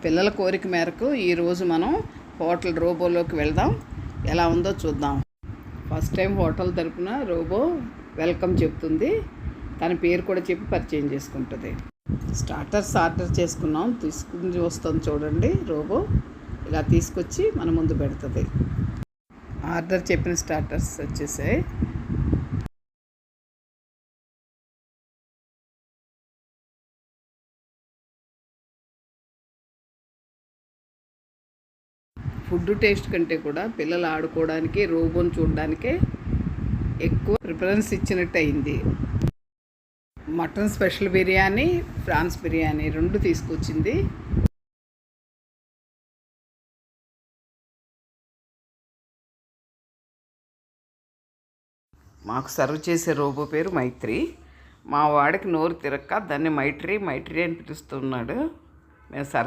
పిల్లల కోరిక మేరకు ఈరోజు మనం హోటల్ రోబోలోకి వెళ్దాం. ఎలా ఉందో చూద్దాం. ఫస్ట్ టైం హోటల్ తరపున రోబో వెల్కమ్ చెప్తుంది. తన పేరు కూడా చెప్పి పరిచయం చేసుకుంటుంది. స్టార్టర్స్ ఆర్డర్ చేసుకున్నాం. తీసుకుని వస్తుంది చూడండి. రోబో ఇలా తీసుకొచ్చి మన ముందు పెడుతుంది. ఆర్డర్ చెప్పిన స్టార్టర్స్ వచ్చేసాయి. ఫుడ్ టేస్ట్ కంటే కూడా పిల్లలు ఆడుకోవడానికి రోబోని చూడడానికే ఎక్కువ ప్రిఫరెన్స్ ఇచ్చినట్టు అయింది. Mutton special biryani, prawns biryani 2 తీసుకొచ్చింది. మాకు సర్వ్ చేసే రోబో పేరు మైత్రి. మా వాడికి నోరు తిరక్క దాన్ని మైట్రీ అని పిలుస్తున్నాడు. మేము సరదా